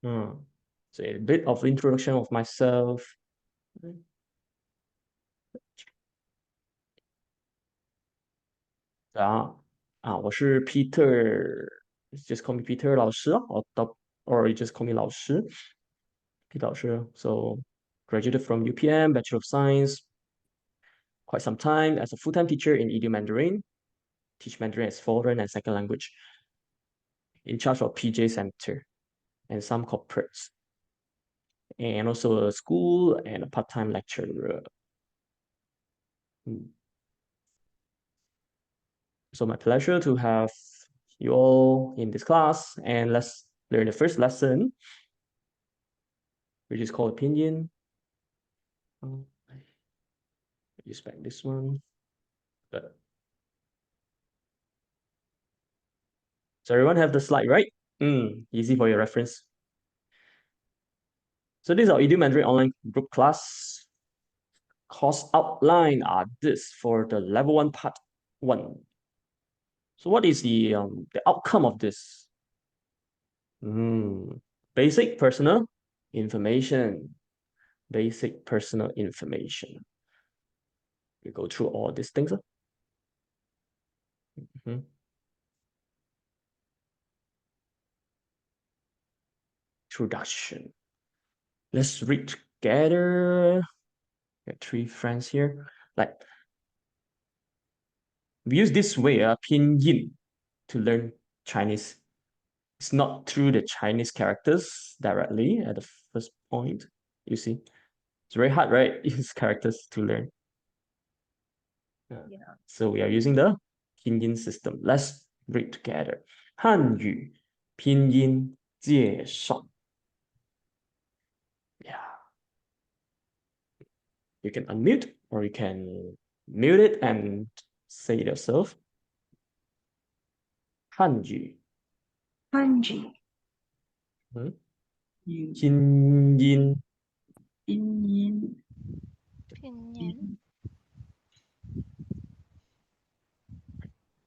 So a bit of introduction of myself. 我是 Peter，just call me Peter 老师or you just call me 老师，Peter 老师。So graduated from UPM, Bachelor of Science, quite some time as a full-time teacher in EDU Mandarin, teach Mandarin as foreign and second language, in charge of PJ Center and some corporates, and also a school and a part-time lecturer. So my pleasure to have you all in this class, and let's learn the first lesson, which is called Pinyin. Use back this one. But so everyone have the slide, right? Easy for your reference. So this is our EDU Mandarin online group class. Course outline are this for the level 1 part 1. So what is the outcome of this? Basic personal information. Basic personal information. We go through all these things. Introduction. Let's read together. We have 3 friends here. Like, we use this way, Pinyin, to learn Chinese. It's not through the Chinese characters directly at the first point. You see, it's very hard, right? Use characters to learn. Yeah. So we are using the Pinyin system. Let's read together. 汉语拼音介绍. Yeah. You can unmute or you can mute it and say it yourself. 汉语汉语拼音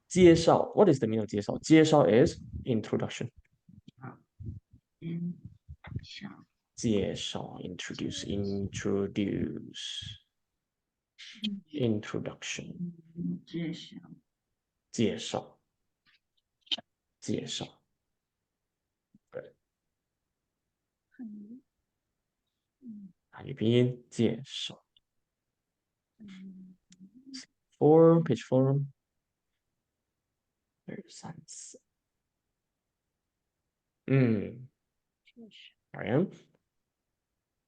介绍. What is the meaning of 介绍? 介绍 is introduction. 介绍 introduce introduction 介绍汉语拼音介绍. 4 page 4 3 4.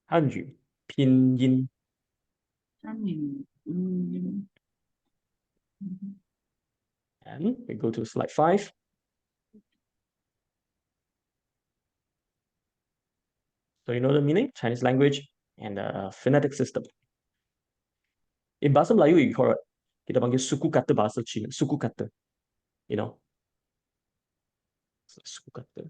汉语拼音 and we go to slide 5. So you know the meaning, Chinese language and the phonetic system. In bahasa Melayu, kita panggil suku kata bahasa Cina, suku kata, you know. Suku kata.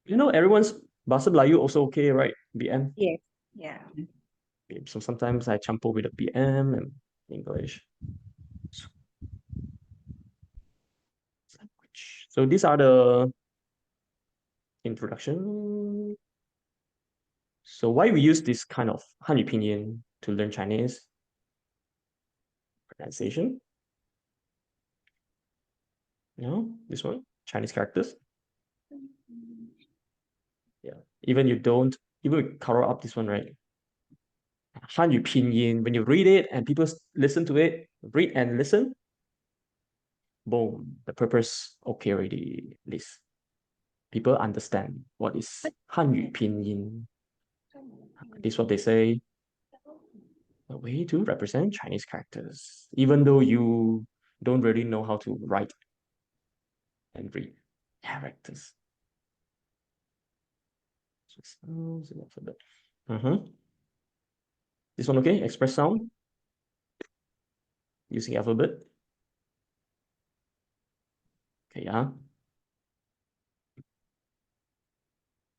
You know, everyone's bahasa Melayu also okay, right? BM. Yes. Yeah. So sometimes I campur with the BM and English. So these are the introduction. So why we use this kind of 汉语拼音 to learn Chinese? Pronunciation. You know, this one, Chinese characters. Yeah, even you cover up this one, right? 汉语拼音, when you read it and people listen to it, read and listen, boom, the purpose okay already, at least. People understand what is 汉语拼音. This is what they say. A way to represent Chinese characters, even though you don't really know how to write and read characters. This one okay? Express sound using alphabet. Okay, yeah.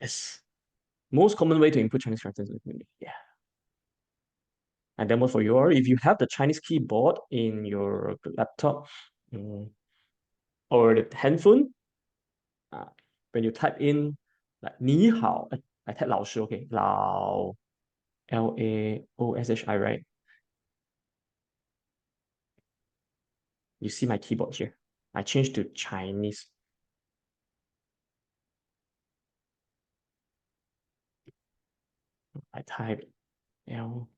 Yes. Most common way to input Chinese characters. Yeah. And demo for you, if you have the Chinese keyboard in your laptop or the handphone, when you type in like 你好, I type 老师, okay, 老, Laoshi, right? You see my keyboard here. I changed to Chinese. I type Laoshi.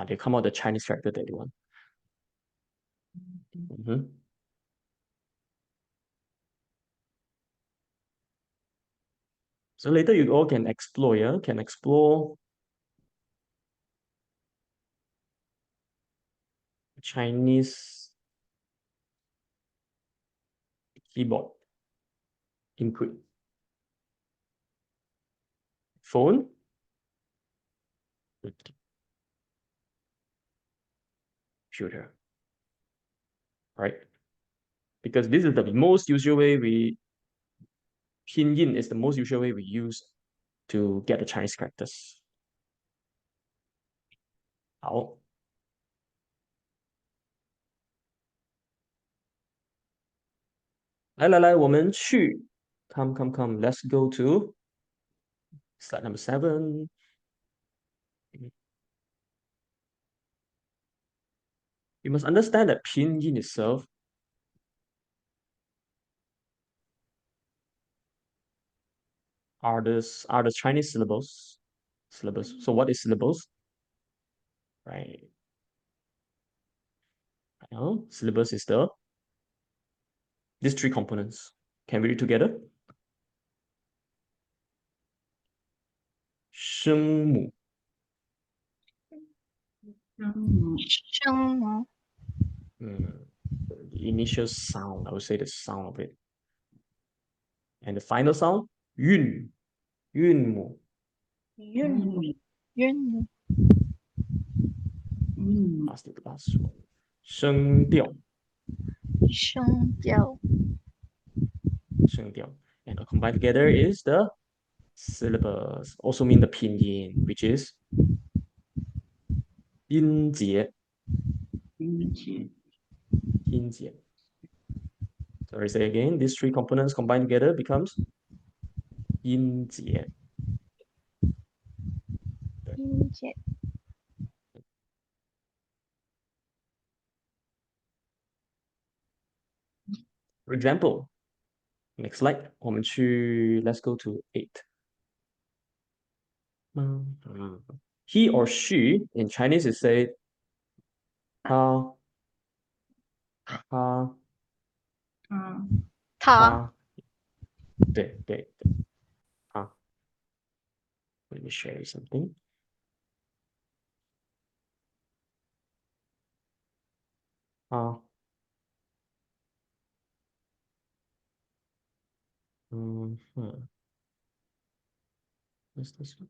They come out the Chinese character that you want. So later you all can explore, yeah? Can explore Chinese keyboard input. Phone. Computer. Right? Because this is the most usual way Pinyin is the most usual way we use to get the Chinese characters. 好，来，我们去 come, let's go to slide number 7. You must understand that Pinyin itself are the Chinese syllables. So what is syllables? Right. Syllabus is these three components. Can we read together? 声母. The initial sound, I would say the sound of it. And the final sound, 韵母. Last one. 声调. And combined together is the syllabus. Also mean the pinyin, which is 音节. Sorry, say again. These three components combined together becomes 音节. For example, next slide, 我们去 let's go to 8. He or she in Chinese is say 他对 Let me share you something. What's this one?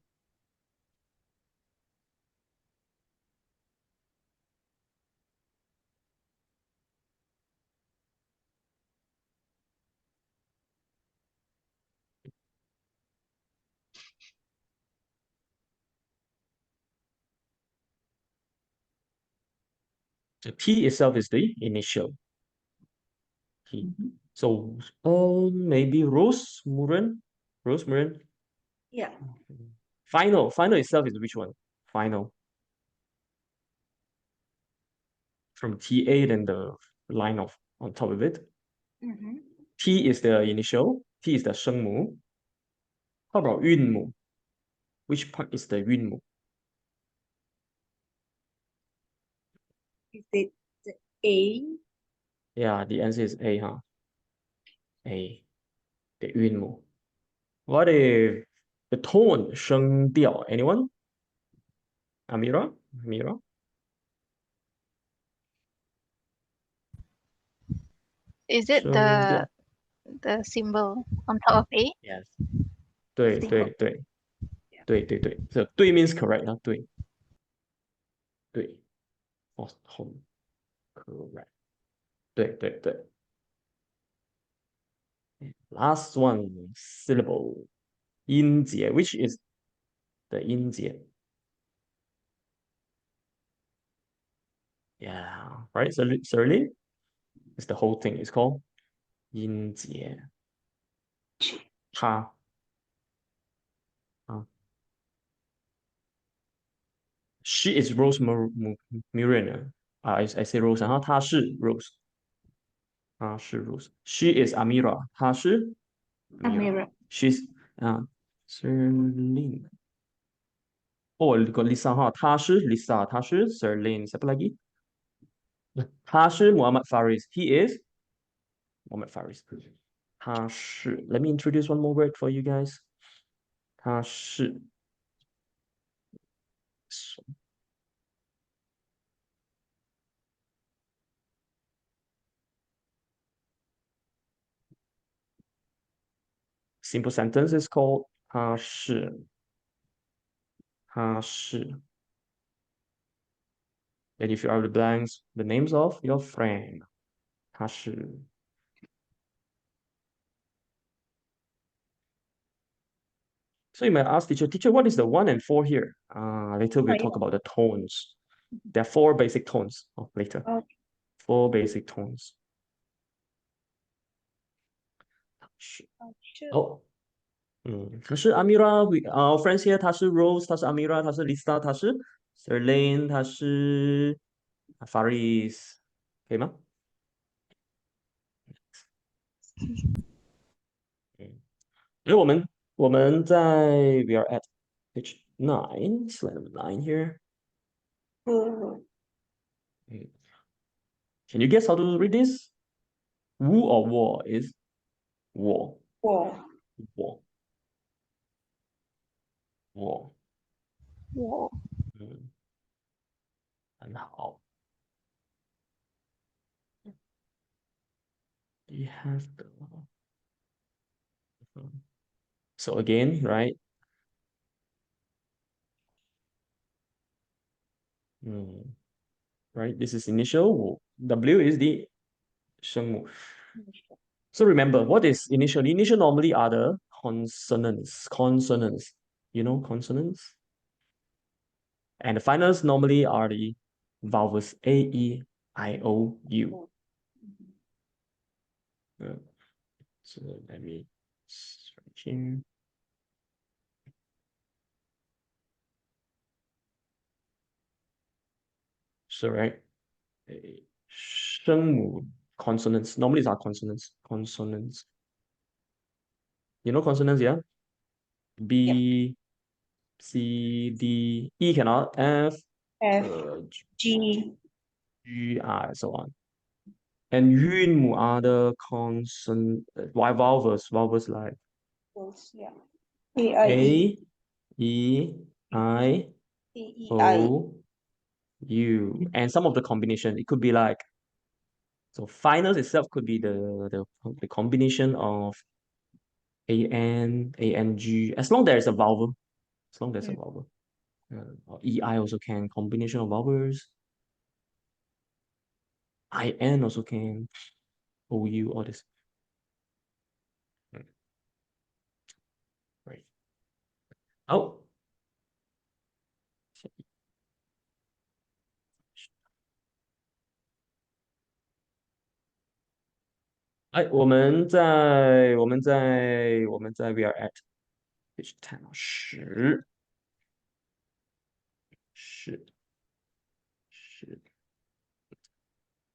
The T itself is the initial T. So maybe Rose Muren. Yeah. Final itself is which one? Final. From TA, then the line of on top of it. T is the initial. T is the 声母. How about 韵母? Which part is the 韵母? Is it the A? Yeah, the answer is A, huh? A. The 韵母. What if the tone 声调? Anyone? Amira? Is it 声调. the symbol on top of A? Yes. 对. So 对 means correct, huh? 对. Home. Correct. 对. Last one, syllable. 音节, which is the 音节? Yeah, right, Celine? It's the whole thing. It's called 音节，她啊，she is Rose Muriner 啊，I say Rose，然后她是 Rose，她是 Rose，she is Amira，她是 Amira，she's 啊 Serlin，哦，个 Lisa 哈，她是 Lisa，她是 Serlin，siapa lagi？他是 Muhammad Faris，he is Muhammad Faris，他是 Let me introduce one more word for you guys，他是 simple sentence is called 他是 and if you are the blanks the names of your friend 他是 so you might ask teacher what is the 1 and 4 here later we'll talk about the tones there are 4 basic tones later 4 basic tones 哦可是 Amira our friends here 她是 Rose 她是 Amira 她是 Lisa 她是 Serlane 她是 Faris 可以吗因为我们在 we are at page 9 slide number 9 here can you guess how to read this Wu or Wo is Wo 我 Wo 我很好 you have the so again right right this is initial Wu. W is the 声母 so remember what is initial initial normally are the consonants you know consonants and the finals normally are the vowels A, E, I, O, U. So let me search here. So right, 声母 consonants normally are consonants. You know consonants, yeah? B, C, D, E cannot, F, F G, G R, so on. And 韵母 are the vowels like yeah A I A, E, I, E E I O, U. And some of the combination, it could be like, so finals itself could be the combination of A N G, as long there's a vowel. As long there's a vowel. Or EI also can, combination of vowels. IN also can, OU, all this. Right. Oh. 哎，我们在 we are at page 10十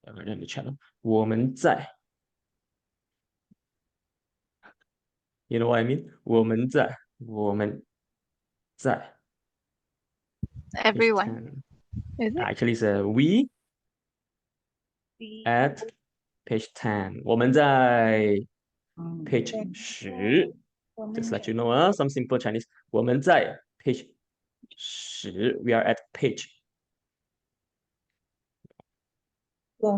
让你 check 了，我们在 you know what I mean？我们在 page Everyone. 10 Is it? actually it's we at page 10我们在 page 10 just let you know some simple Chinese 我们在 page 10 we are at page 我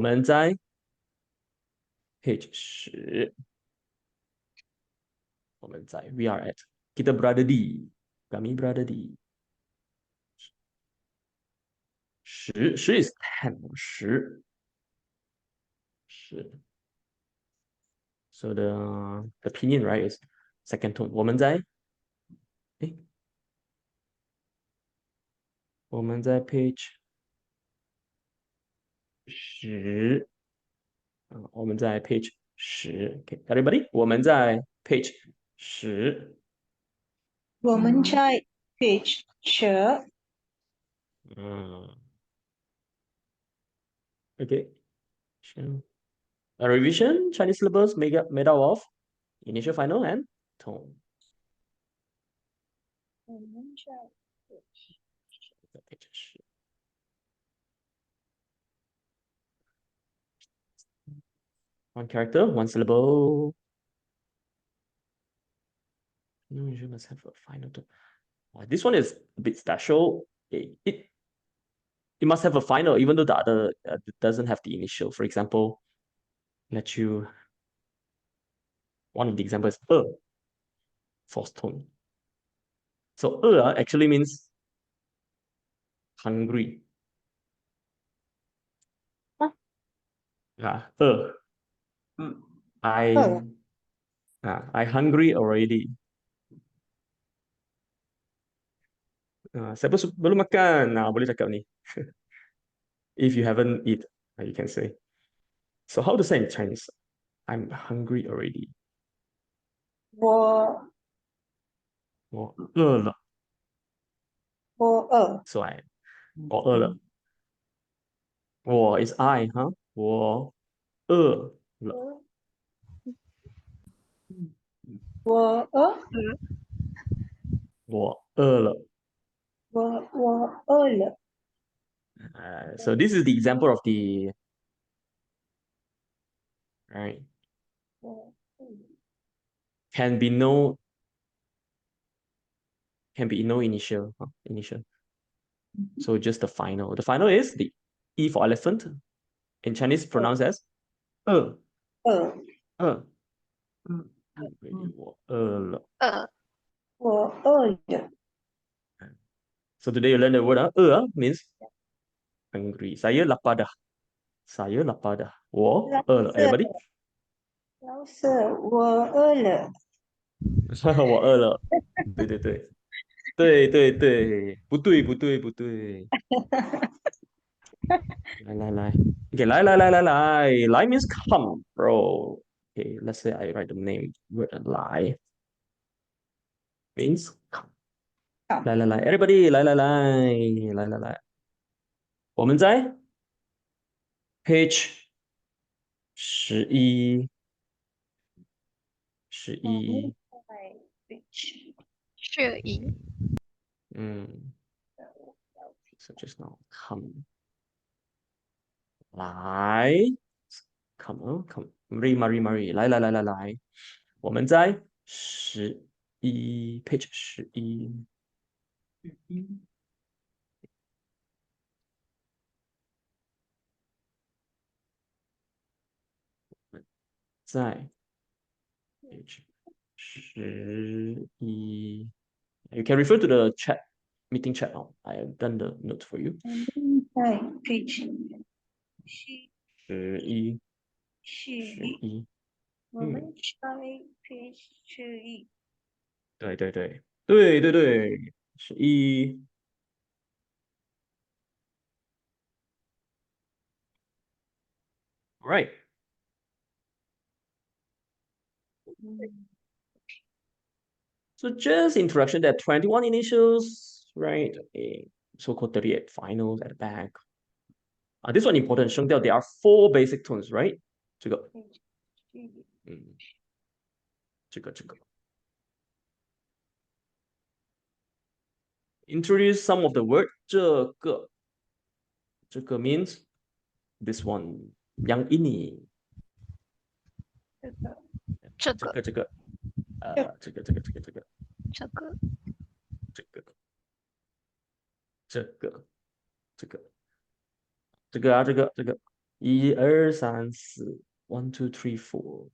们在 page 10我们在 we are at kita berada di kami berada di 10 is 10 10 so the pinyin right is second tone 我们在 page 10我们在 page 10 ，OK everybody，我们在 page 10，我们在 page 10。OK，a revision Chinese syllables made up of initial, final, and tone。我们在 page 10。One character, one syllable. No, you must have a final tone. This one is a bit special. It must have a final, even though the other doesn't have the initial. For example, one of the examples is false tone. So actually means hungry. I hungry already. Saya belum makan. Boleh cakap ni. If you haven't eat, you can say. So how to say in Chinese? I'm hungry already. 我饿了。饿。So我饿了。我 is I, huh? 我饿了。我饿。我饿了。我饿了。So this is the example of the right can be no initial, initial. So just the final. The final is the E for elephant. In Chinese pronounced as 饿。我饿了。我饿了。So today you learn the word means hungry. Saya lapar dah. Saya lapar dah. 我饿了。Everybody? 老师，我饿了。我饿了。对对对。对对对，不对不对不对。来。Okay, 来 means come, bro. Okay, let's say I write the name word 来 means come. 来 everybody 来，我们在 page 11。So just now come 来 come mari 来，我们在page 11。在 page 11。You can refer to the chat meeting chat now. I have done the notes for you. 在 page 11。我们在 page 11。对11。Right. So just introduction, there are 21 initials, right? So-called 38 finals at the back. This one important, 声调 there are 4 basic tones, right? 这个 Introduce some of the word 这个 means this one. Yang ini. 这个1 2 3 4 1 2 3 4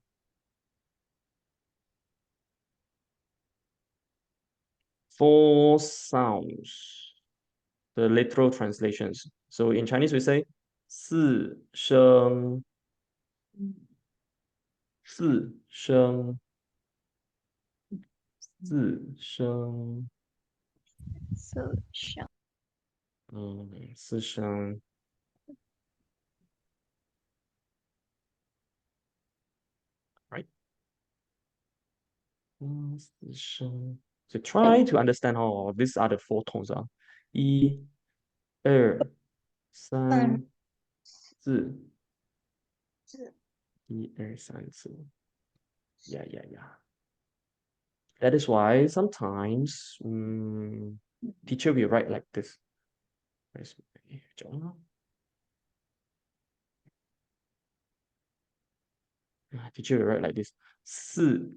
4 sounds, the literal translations. So in Chinese we say 四声四声四声四声四声. So try to understand how these are the four tones. 一、二、三、四。一、二、三、四. Yeah, yeah, yeah. That is why sometimes teacher will write like this. Teacher will write like this. 四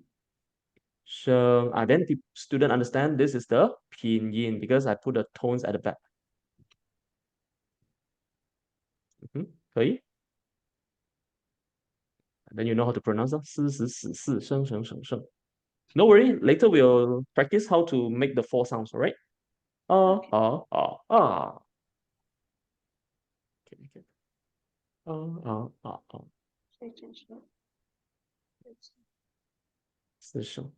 声. Then the student understand this is the pinyin because I put the tones at the back. 可以? Then you know how to pronounce it. 四十四四声声声声. No worry, later we'll practice how to make the four sounds, alright? Okay. 四声。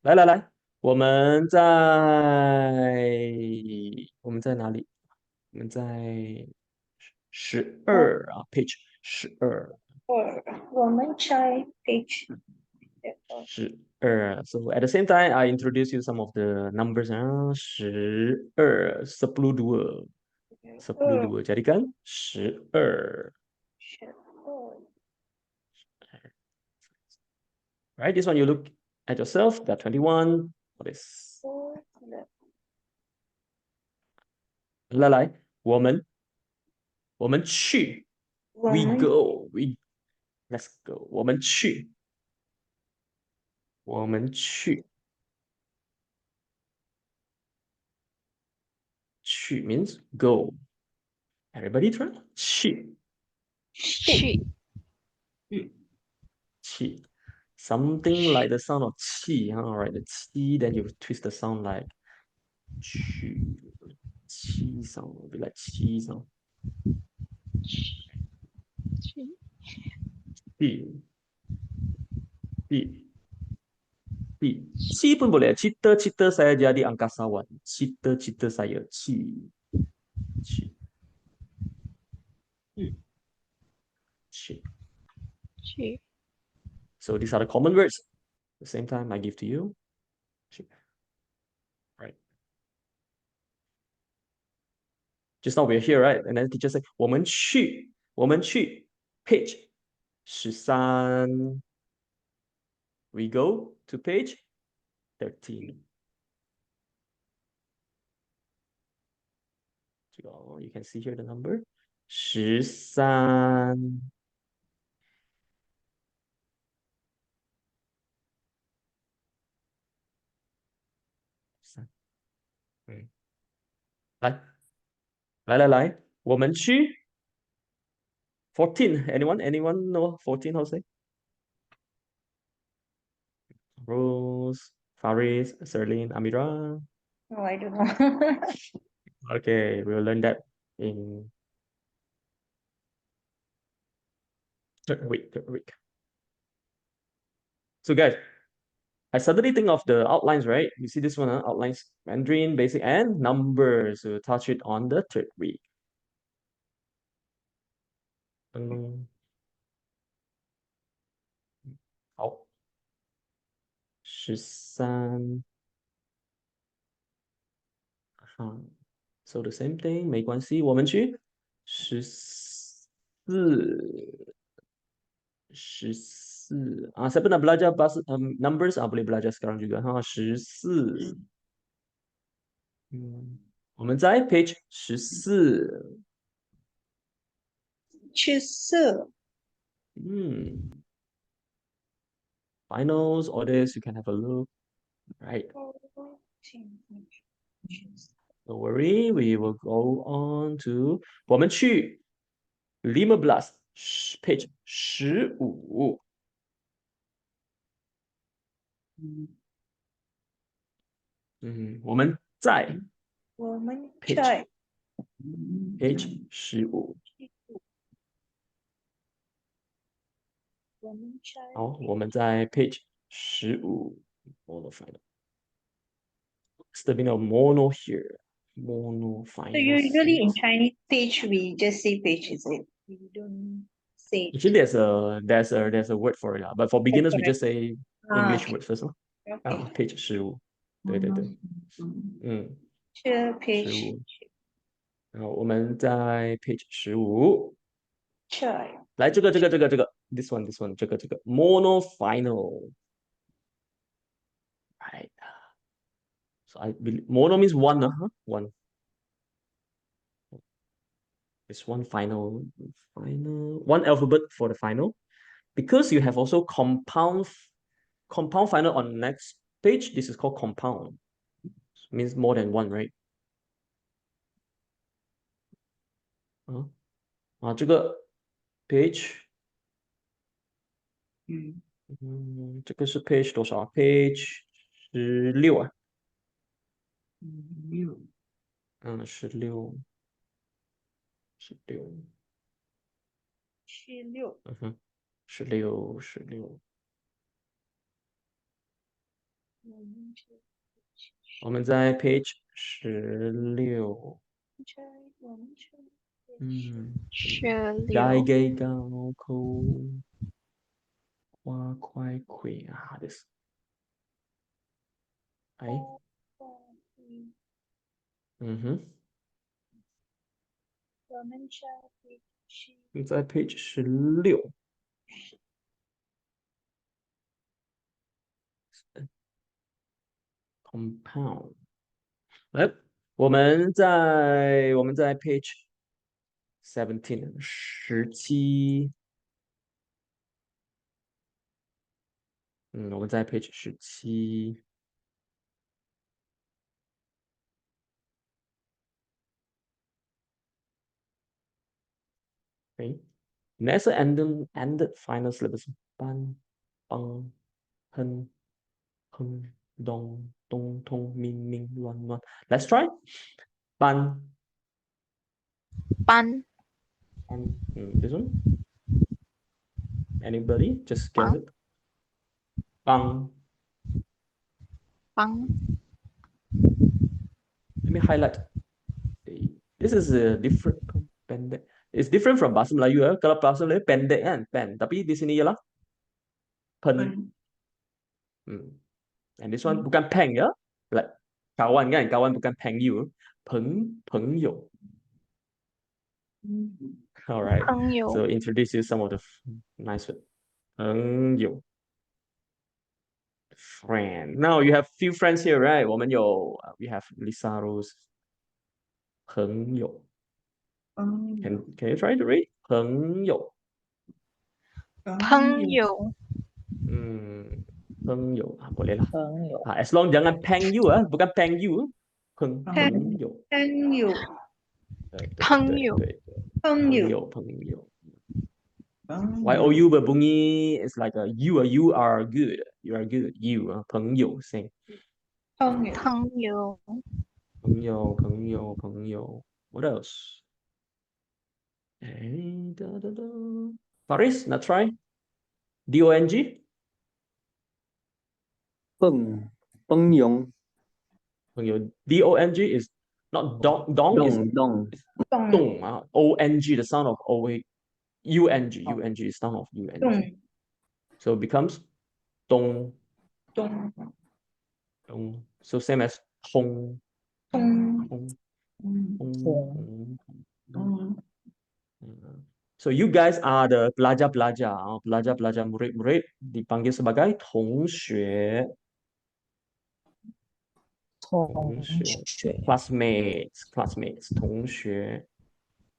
来，我们在哪里？我们在12啊，page 12。我们在 page 12. So at the same time, I introduce you some of the numbers. 12, 12. 12. Jadikan 12. Right, this one you look at yourself. That 21. What is? 来，我们去。We go. Let's go. 我们去 means go. Everybody try. 去 something like the sound of qi, huh? Right, the qi, then you twist the sound like qi sound, will be like qi sound. qi pun boleh. Cita saya jadi angkasawan. Cita saya qi. So these are the common words. At the same time, I give to you. Right. Just now we're here, right? And then the teacher said, 我们去 page 13. We go to page 13. So you can see here the number 13. Okay. 来，我们去 14. Anyone know 14 how to say? Rose, Faris, Serlin, Amira. No, I don't know. Okay, we'll learn that in third week. So guys, I suddenly think of the outlines, right? You see this one, outlines, Mandarin, basic, and numbers. We'll touch it on the third week. 好，13. So the same thing, 没关系，我们去14. Siapa nak belajar bahasa numbers boleh belajar sekarang juga 14. 我们在 page 14. ，finals, orders, you can have a look, right? Don't worry, we will go on to 我们去 15, page 15. 我们在 page 15. 好，我们在 page 15. Mono final. What's the meaning of mono here? Mono final. So usually in Chinese page, we just say page, is it? We don't Sage. Actually, there's a word for it, but for beginners, we just say English okay. word first. Okay. page 15，对对对，page 15。然后我们在 page 15，来这个，this one，这个 monofinal， right？ So I believe mono means one, one. It's one final, one alphabet for the final. Because you have also compound final on the next page, this is called compound. Means more than one, right? 这个 page， 这个是 page 多少？page 16啊。16。16。我们在 page 16。大雞交扣花快葵啊，this。你在 page 16。compound。来，我们在 page 17 17。我们在 page 17。Next ended final syllabus 班帮哼哼咚咚通明明乱乱。Let's try 班this one. Anybody? Just guess it. 帮 Let me highlight. This is a different pendek. It's different from bahasa Melayu ya. Kalau bahasa Melayu pendek kan, pen. Tapi di sini ialah pen. And this one bukan peng ya. Like kawan kan, kawan bukan peng you. Pengyou. All right. So introduce you some of the nice words. 朋友 friend. Now you have few friends here, right? We have Lisa Rose. 朋友 Can you try to read? 朋友朋友 boleh lah. As long jangan peng you bukan peng you. 朋友 YOU berbunyi it's like a you are good. You are good. You 朋友 sing. 朋友 What else? Faris, not try. DONG? 朋友 DONG is not dong is 动 ONG, the sound of UNG is sound of UNG. So it becomes 东 So same as 通 So you guys are the pelajar-pelajar. Pelajar-pelajar murid-murid dipanggil sebagai 同学 classmates 同学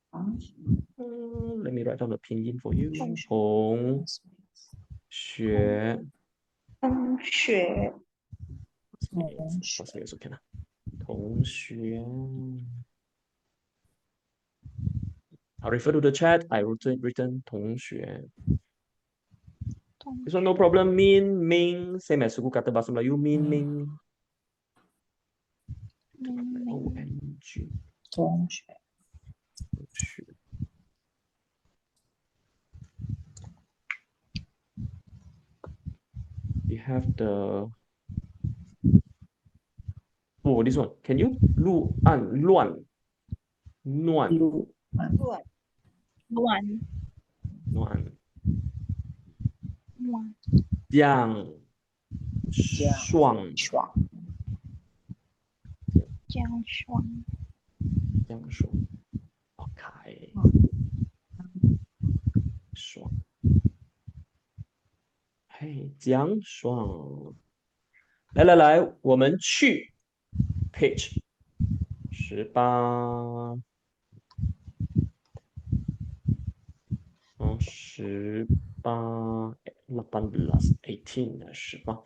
Let me write down the pinyin for you. 同学 classmates okay 啦。同学 I'll refer to the chat. I written 同学 This one no problem. Min, Ming, same as suku kata bahasa Melayu. Min, Ming. ONG. 同学 We have the this one. Can you 乱暖暖降霜爽降霜降霜 OK 霜嘿降霜来，我们去 page 18 18 18 18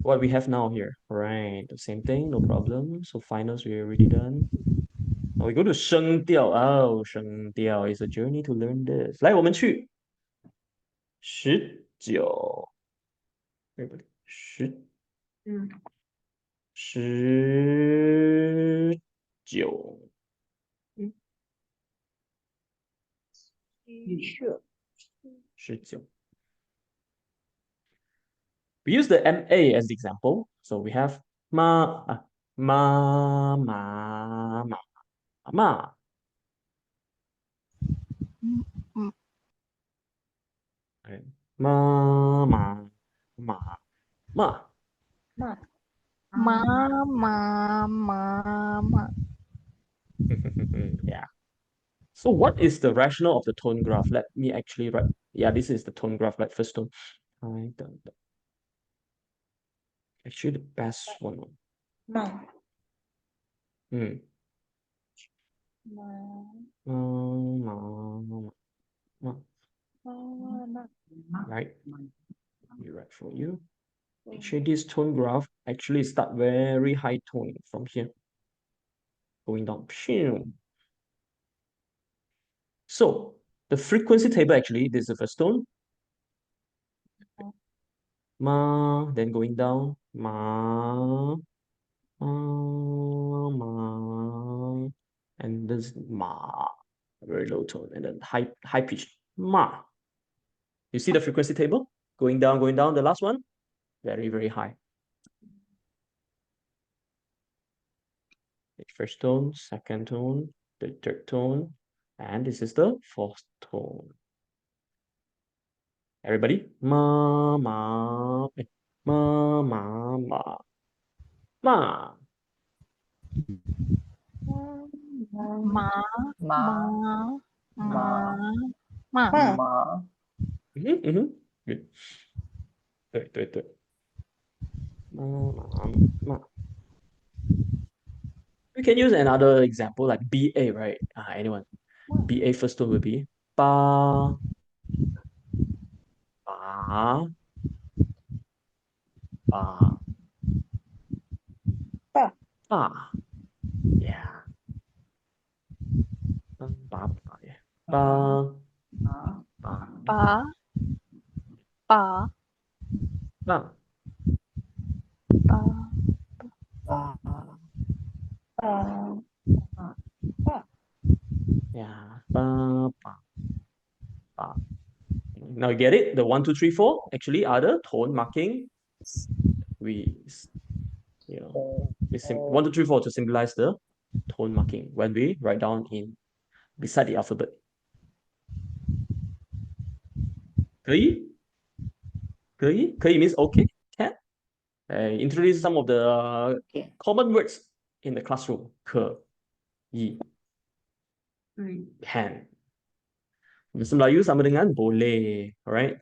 What we have now here, right? The same thing, no problem. So finals we're already done. Now we go to 声调 Oh, 声调 is a journey to learn this. 来，我们去19 Everybody 1919 We use the MA as the example. So we have ma, ma, ma, ma, ma. Okay. Ma, ma, ma, ma. ma Yeah. So what is the rationale of the tone graph? Let me actually write. Yeah, this is the tone graph, like first tone. Actually, the best one. Hmm. Right. Let me write for you. Actually, this tone graph actually start very high tone from here, going down. So the frequency table actually, this is the first tone. Ma, then going down. Ma, ma, and this ma, very low tone, and then high pitch ma. You see the frequency table going down. The last one, very high. First tone, second tone, the third tone, and this is the fourth tone. Everybody, ma ma ma ma ma ma. ma Good. 对。ma. We can use another example like BA, right? Anyone? BA first tone will be ba ba ba ba. Yeah. Ba ba yeah. Ba ba ba ba. Yeah. Ba ba ba. Now you get it? The 1, 2, 3, 4 actually are the tone marking. We 1, 2, 3, 4 to symbolize the tone marking when we write down in beside the alphabet. 可以 means okay, can. Introduce some of the common words in the classroom. 可以 can. Bahasa Melayu sama dengan boleh, alright?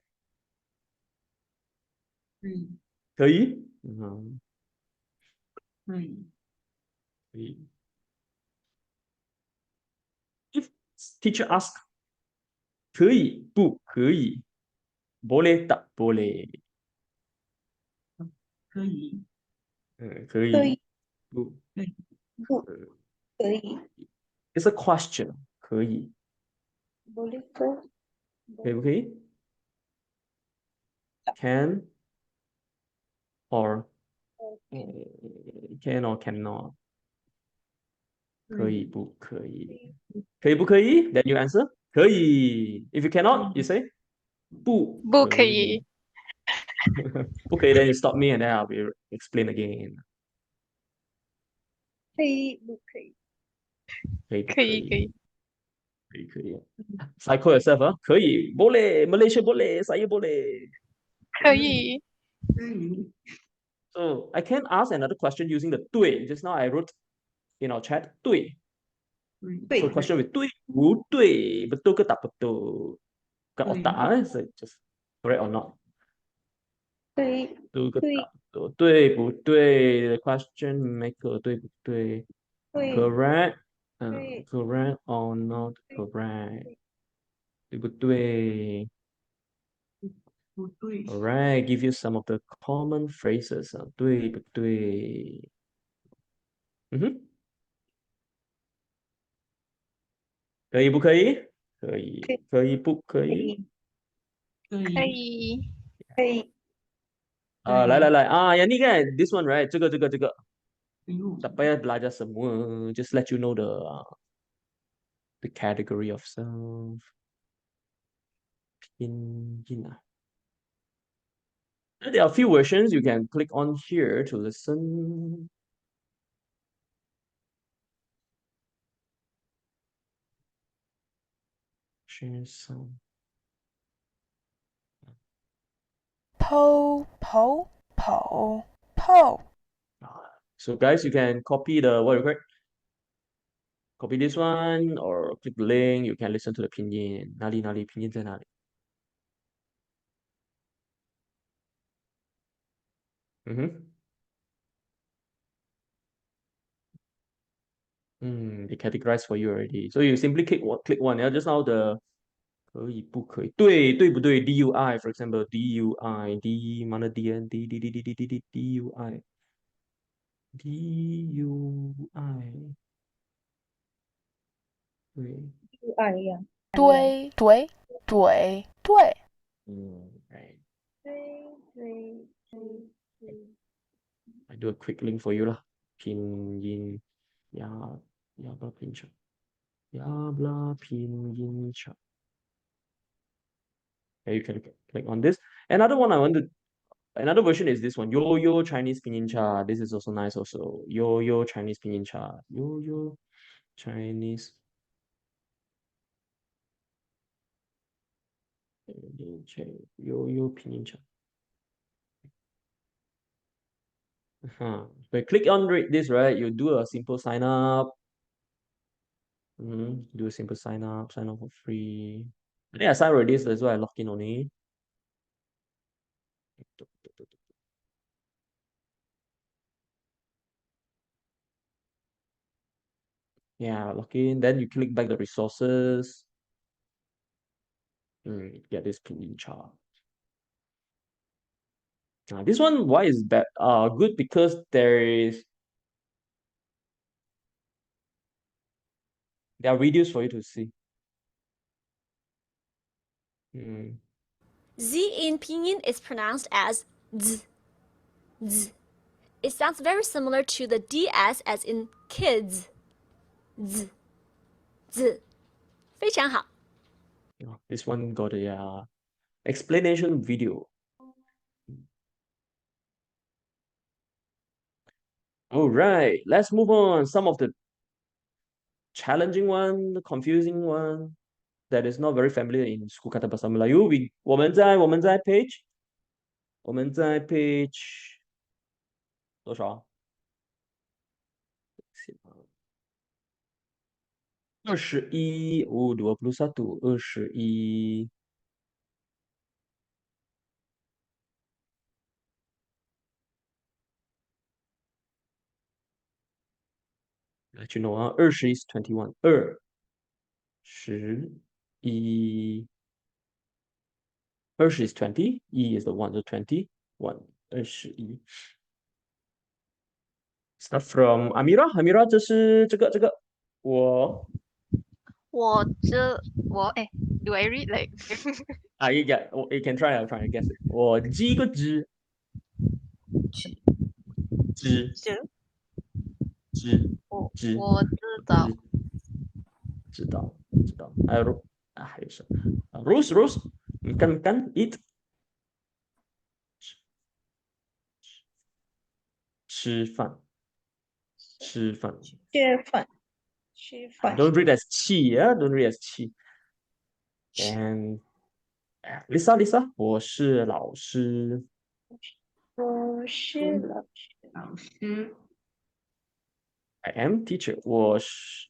可以 If teacher ask 可以不可以 boleh tak boleh 可以不 It's a question 可以不可以 Can or can or cannot 可以不可以 Then you answer 可以 If you cannot you say 不可以不可以 Then you stop me and then I will explain again 可以不可以可以 cycle yourself 啊，可以 boleh Malaysia boleh saya boleh. 可以。So I can ask another question using the 对 just now I wrote in our chat 对 so the question with 对不对 betul ke tak betul kat otak so just correct or not 对 betul ke 对 tak betul 对不对 the question maker 对不对对 correct 对 correct or not correct 对不对 Alright, give you some of the common phrases 啊，对不对？嗯哼，可以不可以？可以，可以可以不可可以？以可以。可以来啊，yang ni kan this one right？这个，tak payah belajar semua, just let you know the category of self. Pinyin ah. There are a few versions you can click on here to listen. Share some. Po, po, po, po. So guys, you can copy the what you call it? Copy this one or click the link. You can listen to the pinyin. 哪里拼音在哪里？they categorize for you already. So you simply click one. Yeah, just now the 可以不可以？对不对？DUI for example, DUI D mana D N D D D D D D D DUI DUI 对，不二样。对对对对。right. 对对对对 I do a quick link for you lah. Pinyin ya blah pinyin ya blah pinyin chat. Okay, you can click on this. Another one I want to Another version is this one, Yo Chinese Pinyin Cha. This is also nice also. Yo Chinese Pinyin Cha. Yo Chinese Yo Pinyin Cha. So click on this, right? You do a simple sign up. Do a simple sign up for free. I think I signed already, so that's why I log in only. Yeah, log in. Then you click back the resources. Get this Pinyin chart. This one, why is bad? Good because there are videos for you to see. Z in Pinyin is pronounced as z, z. It sounds very similar to the DS as in kids. Z, z. 非常好。 This one got a explanation video. All right, let's move on. Some of the challenging one, the confusing one that is not very familiar in school kata bahasa Melayu. 我们在 page 多少？21 21 21 let you know 21 is 21 21 20 is 20 E is the 1 so 21 21 Start from Amira 这是这个我 do I read like you can try. I'll try to guess it. 我知个知知知知我知道。知道。还有什么？Rose makan eat 吃饭吃饭吃饭。 Don't read as qi, yeah? Don't read as qi. And Lisa, 我是老师。我是老师。 I am teacher. 我是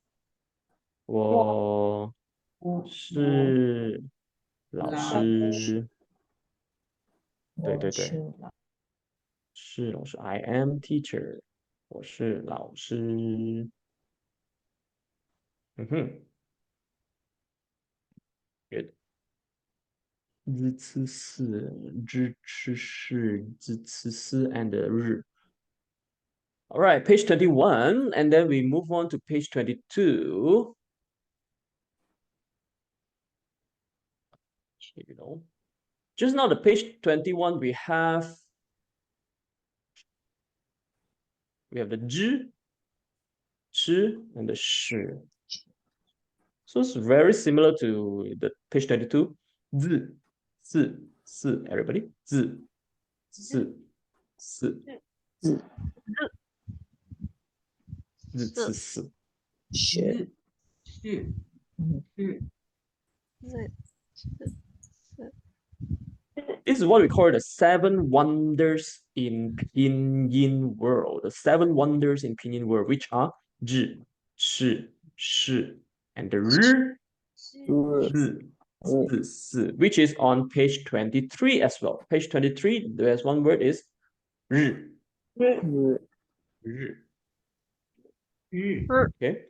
老师。对对对，是老师。I am teacher. 我是老师。Good. 日吃四，日吃是，日吃四 and 日。All right, page 21, and then we move on to page 22. You know, just now the page 21 we have the zhi, shi, and the shi. So it's very similar to the page 22. Z, si, si, everybody. Z, si, si. Z. Z, si, si. 学 This is what we call the 7 wonders in Pinyin world. The 7 wonders in Pinyin world, which are zhi, shi, shi, and the r, z, si, which is on page 23 as well. Page 23, there's one word is r. Okay.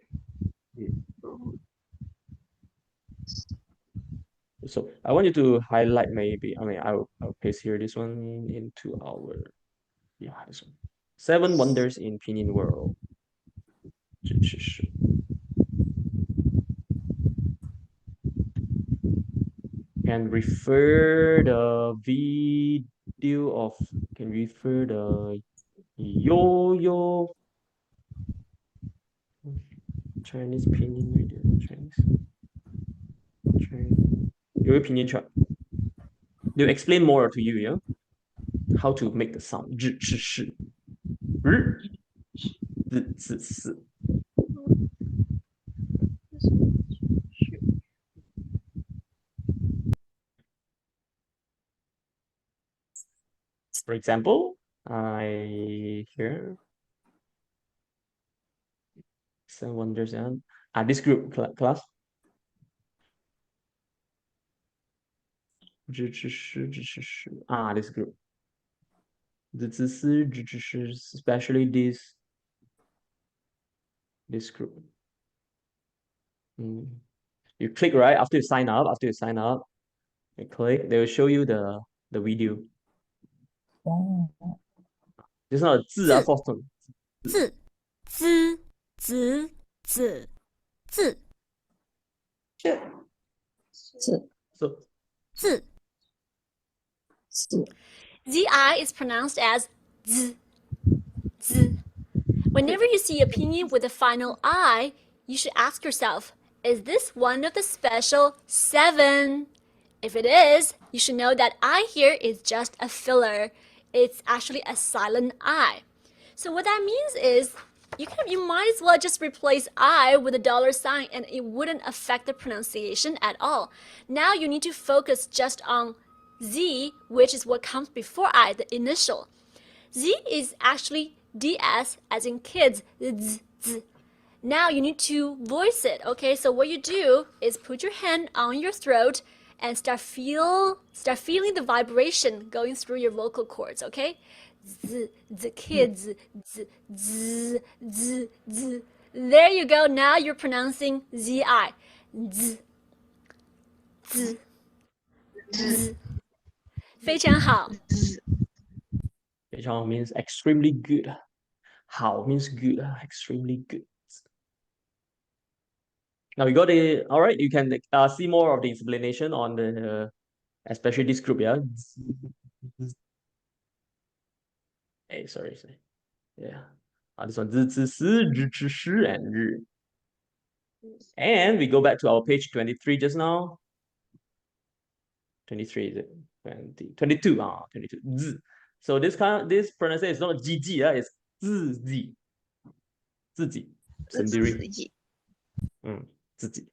So I want you to highlight maybe. I'll paste here this one into our this one. 7 wonders in Pinyin world. Can refer the video of the yo Chinese Pinyin video. Chinese yo Pinyin chart. They'll explain more to you, yeah? How to make the sound. Zhi, shi, shi. R, zi, zi, si. For example, I here 7 wonders and this group class. 支持师 this group. 自自私 especially this group. You click right after you sign up. You click, they will show you the video. It's not a 字 force tone. 字 z z z z So z. Z. Zi is pronounced as z, z. Whenever you see a pinyin with a final I, you should ask yourself, is this one of the special 7? If it is, you should know that I here is just a filler. It's actually a silent I. So what that means is you might as well just replace I with a $sign and it wouldn't affect the pronunciation at all. Now you need to focus just on Z, which is what comes before I, the initial. Z is actually DS, as in kids, z, z. Now you need to voice it, okay? So what you do is put your hand on your throat and start feeling the vibration going through your vocal cords, okay? Z, the kids, z, z, z, z. There you go. Now you're pronouncing zi. Z, z, z. 非常好。非常 means extremely good. 好 means good, extremely good. Now we got it. All right, you can see more of the explanation on the, especially this group, yeah. Hey, sorry. Yeah. This one, 日之思, 日之诗, and 日. And we go back to our page 23 just now. 23 is it? 22. 22. Z. So this pronunciation is not GG, it's 自己. 自己. Sendiri. 自己。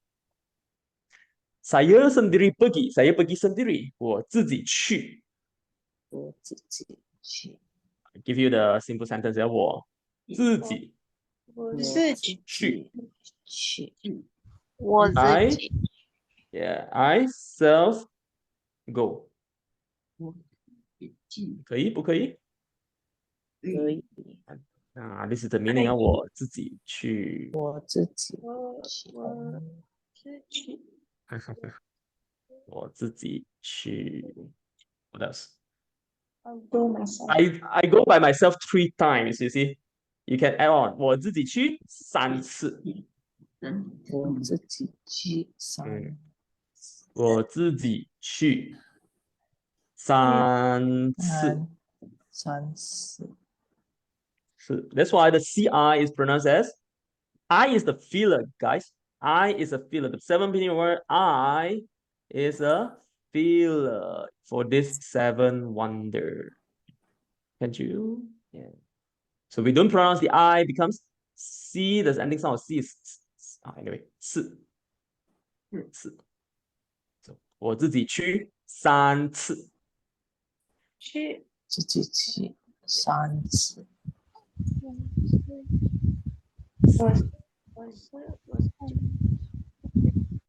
Saya sendiri pergi. Saya pergi sendiri. 我自己去。我自己去， I give you the simple sentence. 我自己我我自己去。去，我自 I 己 yeah I self go. 可以不可以？可以，This is the meaning 啊，我自己去。我自己我去，自己我自己去。What else? I'll go myself. I go by myself 3 times. You see, you can add on. 我自己去3次。我自己去三我自己去3次。三四，是 That's why the CI is pronounced as I is the filler, guys. I is a filler. The 7 pinyin word I is a filler for this 7 wonder. Can't you? Yeah. So we don't pronounce the I, becomes C. The ending sound of C is anyway. 次 So 我自己去3次。去自己去三次，我是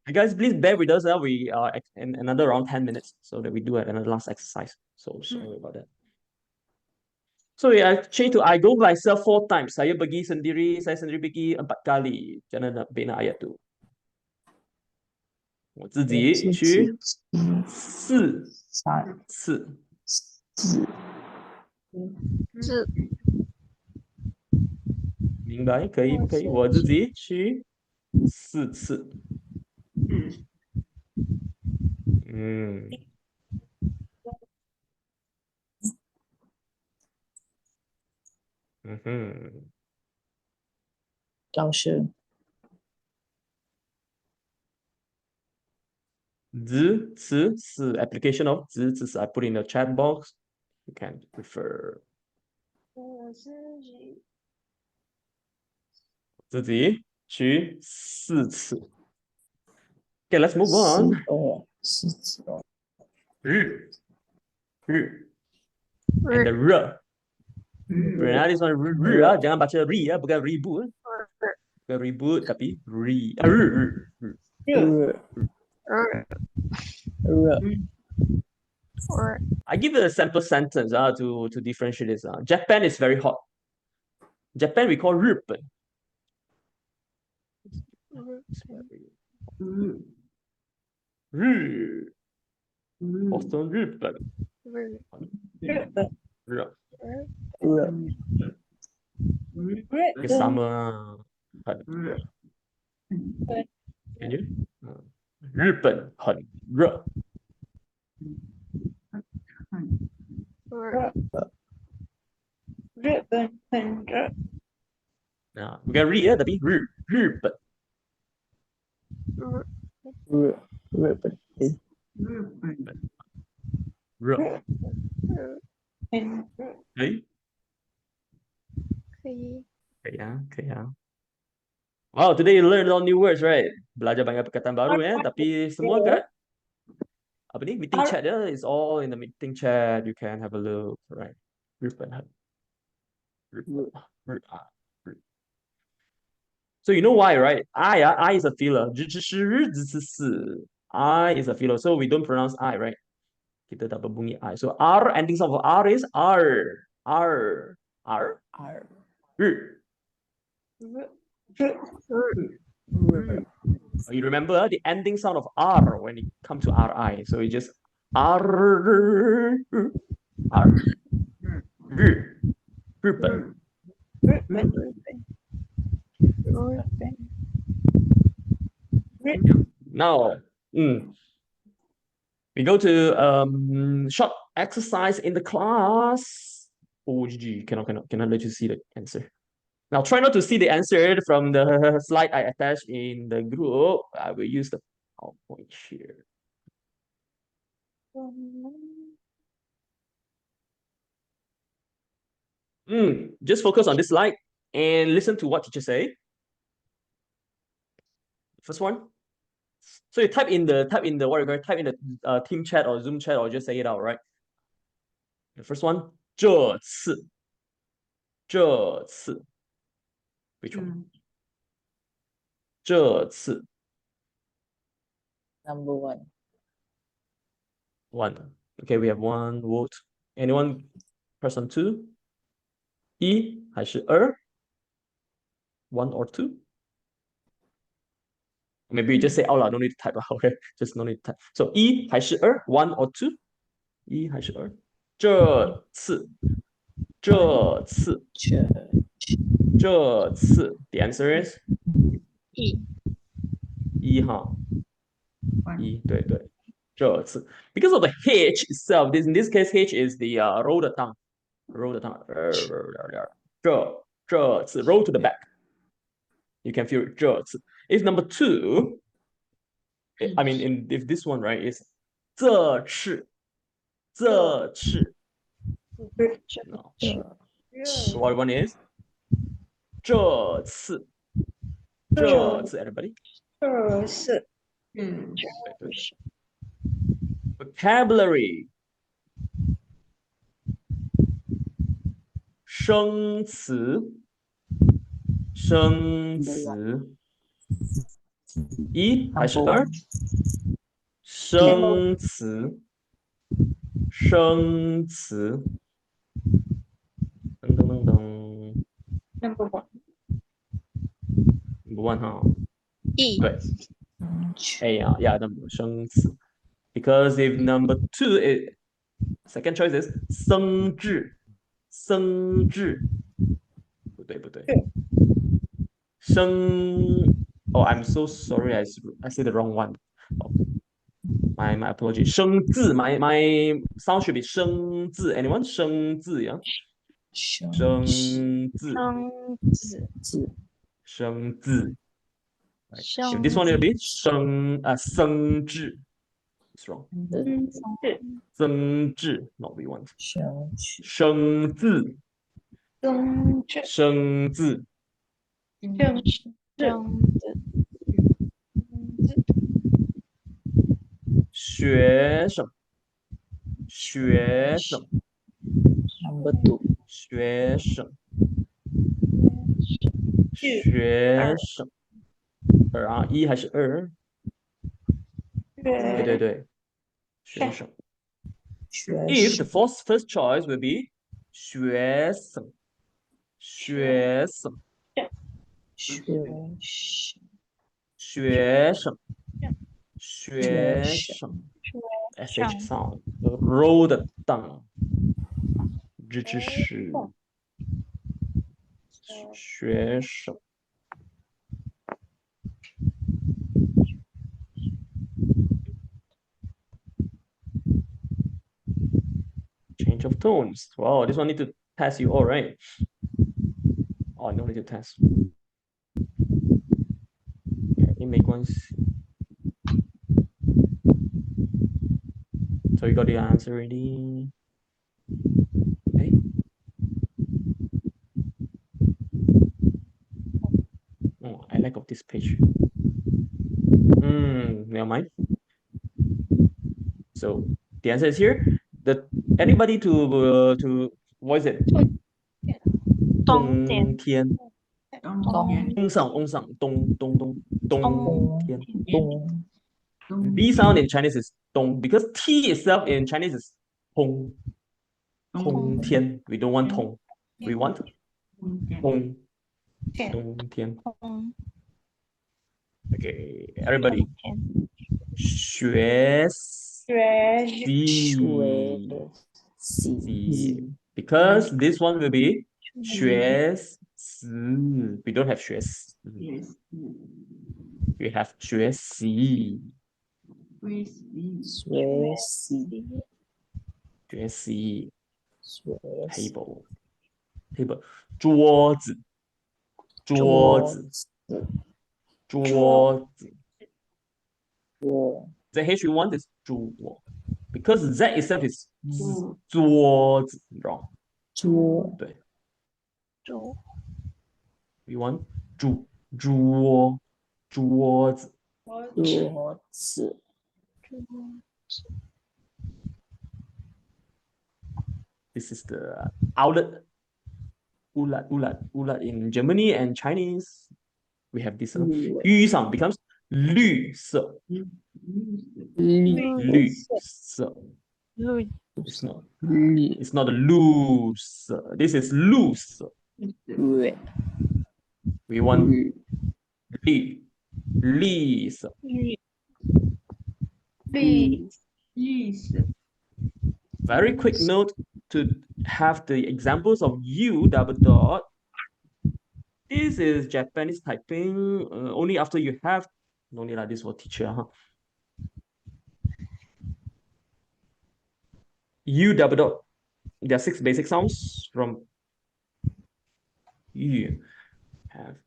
You guys, please bear with us. We are in another around 10 minutes so that we do another last exercise. So sorry about that. So I change to I go myself 4 times. Saya pergi sendiri, saya sendiri pergi 4 kali. Jangan nak bina ayat tu. 我自己自己去去4三次。四，自明白？可以不可以？我自己去4次。高声，字词是 application of 字词是 I put in the chat box. You can refer 我自己自己去4次。Okay, let's move on. 四次哦，日 and the r. Benar this one r ah, jangan baca ri ah, bukan ribu ah. Bukan ribut tapi ri. I give a sample sentence to differentiate this. Japan is very hot. Japan we call 日本. Boston 日本. 热 summer 很 Can you? 日本很热. Bukan ri ya tapi 日本. 日本热 可以可以可以啊可以啊. Wow, today you learned all new words, right? Belajar banyak perkataan baru ya. Tapi semua kat apa ni meeting chat ya, is all in the meeting chat. You can have a look, right? 日本很 So you know why, right? I is a filler. 只是日子是四 I is a filler. So we don't pronounce I, right? Kita tak berbunyi I. So R ending sound of R is R. R. You remember the ending sound of R when it comes to RI. So you just R.日本. Now, we go to short exercise in the class. Oh, GG, cannot let you see the answer. Now try not to see the answer from the slide I attached in the group. I will use the PowerPoint here. Just focus on this slide and listen to what teacher say. First one. So you type in the what you're going to type in the team chat or Zoom chat or just say it out, right? The first one, 这次. 这次. Which one? 这次. Number 1. 1. Okay, we have 1 vote. Anyone press on 2? 一还是二? 1 or 2? Maybe you just say out loud, no need to type. Okay, just no need to type. So 一还是二? 1 or 2? 一还是二? 这次. 这次. 这次. The answer is 一哈. 一，对对。这次. Because of the H itself, in this case, H is the roll the tongue. Roll the tongue. 这次. Roll to the back. You can feel it. 这次. If number 2, I mean, if this one, right, is 这次. 这次. No. So what one is 这次. 这次, everybody. 这是 Vocabulary. 生词. 生词. 一还是二? 生词. 生词. 噔噔噔噔. number 1. Number 1 哈. 对。number 生词. Because if number 2 is second choice is 生字. 生字. 不对。Oh, I'm so sorry. I said the wrong one. Oh, my apology. 生字. My sound should be 生字. Anyone? 生字 yeah. 生字. 生字. Right. If this one will be 生字. It's wrong. 生字. Not we want. 生字. 生字. 学生. 学生. Number 2. 学生. 学生. 二啊，一还是二？对。学生。If the first choice will be 学生。学生。学生。学生。sh sound. Roll the tongue. 日之时。学生。Change of tones. Wow, this one need to test you all right. Oh, no need to test. Okay, 没关系. So you got the answer ready? Okay. Oh, I lack of this page. Never mind. So the answer is here. Anybody to what is it? 冬天. 冬天. B sound in Chinese is 冬 because T itself in Chinese is 冬. 冬天. We don't want 冬. We want 冬. 冬天. Okay, everybody. 学习. Because this one will be 学习. We don't have 学习. We have 学习. 学习. Table. 桌子. The H we want is 桌 because Z itself is 桌子 wrong. 对 we want 桌桌子桌子 This is the outlet. Ulat in Germany and Chinese. We have this. 雨伞 becomes 绿色。绿色。绿 It's not a loose. This is loose. 绿 We want 绿色。Very quick note to have the examples of U double dot. This is Japanese typing. Only after you have. No need like this for teacher, huh? U double dot. There are 6 basic sounds from U. Have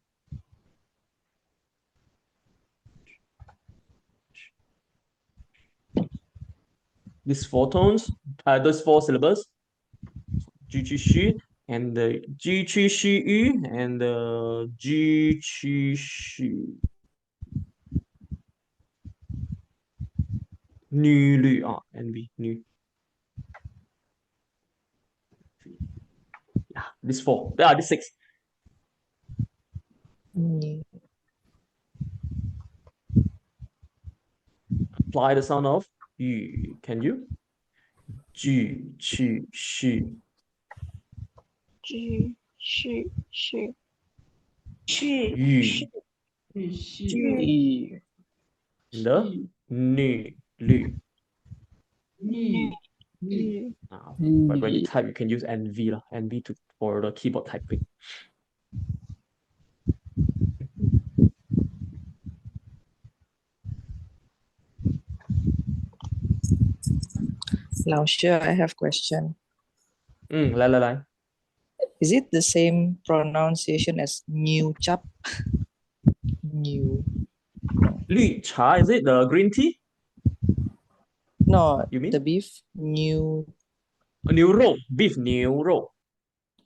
these 4 tones, those 4 syllables. Ji qi shi and the ji qi shi yu and the ji qi shi. Nu lu and V nu. Yeah, these 4. Yeah, these 6. Apply the sound of yu. Can you? Ji qi shi. 居续续Yu. yu The nu lu. 玉 But when you type, you can use NV for the keyboard typing. Lao Sure, I have question. 来。 Is it the same pronunciation as new chap? New. 绿茶 is it the green tea? No, You mean? the beef new. 牛肉 beef 牛肉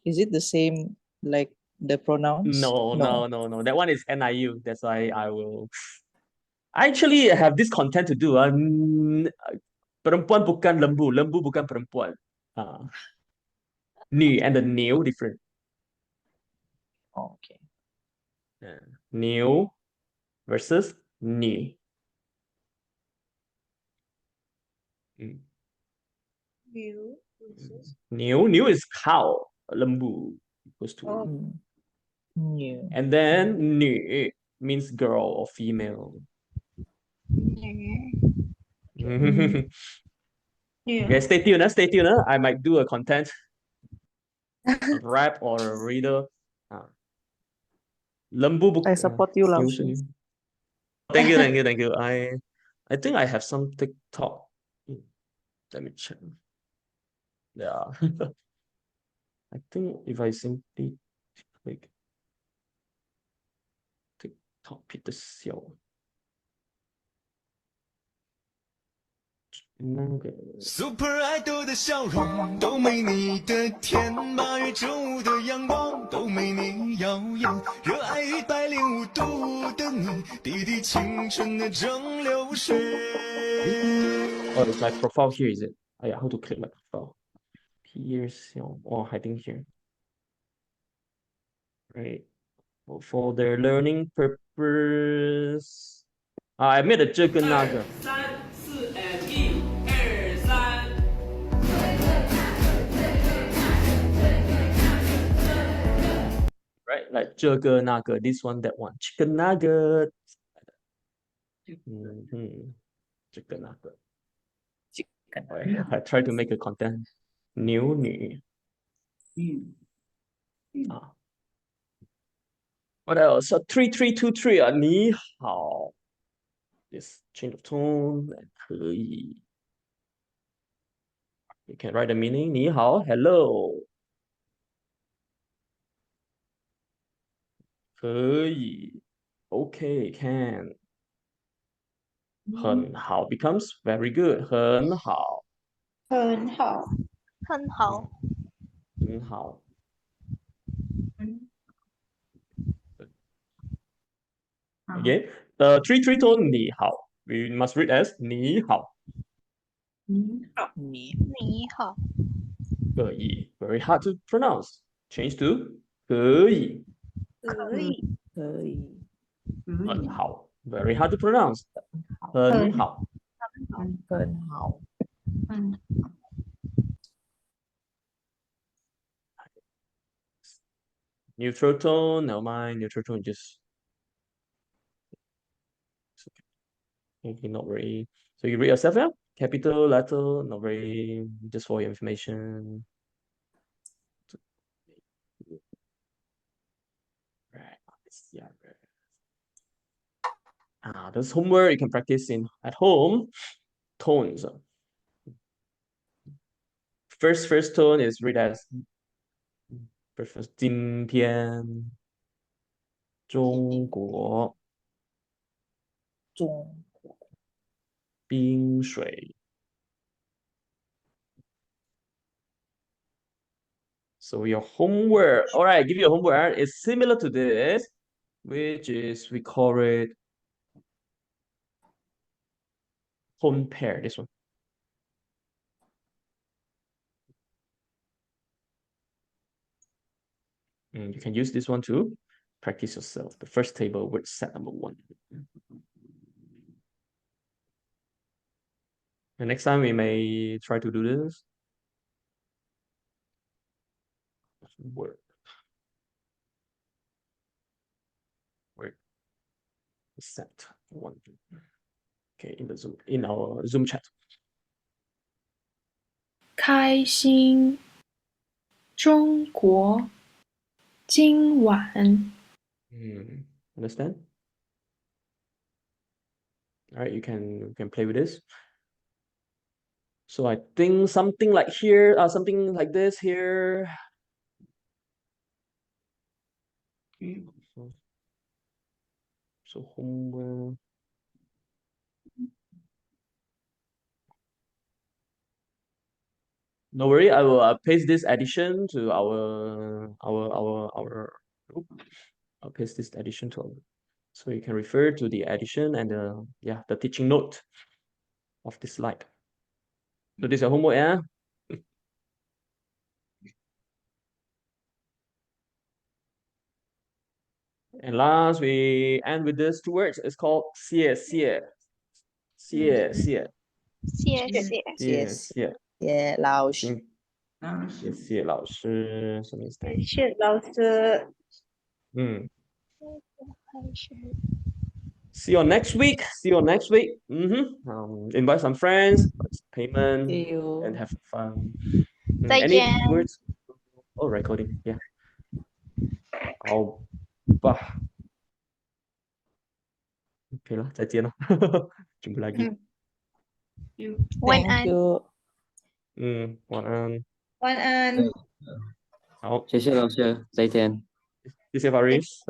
Is it the same like the pronounce? No. That one is NIU. That's why I will. I actually have this content to do. Perempuan bukan lembu, lembu bukan perempuan. Ni and the 牛 different. Oh, okay. Yeah. 牛 versus ni. View versus 牛 is cow. Lembu equals to. New. And then 女 means girl or female. 女 Okay, stay tuned. I might do a content, a rap or a reader. Lembu I support you, Lao Shu. Thank you. I think I have some TikTok. Let me check. Yeah. I think if I simply click TikTok Peter Xiao. Super Idol 的笑容都没你的甜，8月正午的阳光都没你耀眼，热爱105度的你，滴滴青春的蒸馏水。 Oh, it's my profile here, is it? Oh yeah, how to click my profile? Peter Xiao. Oh, hiding here. Right. For their learning purpose. I made a 这个那个。3、4 and 1、2、3。Right, like 这个那个 this one, that one. Chicken nugget. 这个那个。I try to make a content. 牛女。What else? 3323 你好。This change of tone 可以。You can write the meaning. 你好 hello. 可以。Okay, can. 很好 becomes very good. 很好。很好，很好很好。Again, the three tone 你好 we must read as 你好 Me. 你好，可以 very hard to pronounce change to 可以可以，可以很好 very hard to pronounce 很好很好 neutral tone never mind neutral tone just maybe not very so you read yourself yeah capital letter not very just for your information right yeah this homework you can practice in at home tones first tone is read as first 今天中国中冰水 So your homework, all right, give you a homework. It's similar to this, which is we call it home pair. This one. And you can use this one to practice yourself. The first table word set number 1. And next time we may try to do this. Word set 1. Okay, in the Zoom, in our Zoom chat. 开心中国今晚 Understand? All right, you can play with this. So I think something like here, something like this here. So homework. No worry, I will paste this addition to our group. I'll paste this addition to our, so you can refer to the addition and the teaching note of this slide. So this is your homework, yeah. And last we end with these 2 words. It's called 谢谢谢谢谢谢，谢谢谢老师谢谢老师 什么意思？谢谢老师，还是 See you next week. See you next week. Invite some friends, payment, See you. and have fun. 再 Any 见。 words? Oh, recording. Yeah. 好吧。OK 了，再见了。Jumpa lagi. 晚 Thank 安。 you. 晚安。晚安。好，谢谢老师，再见。谢谢 Faris。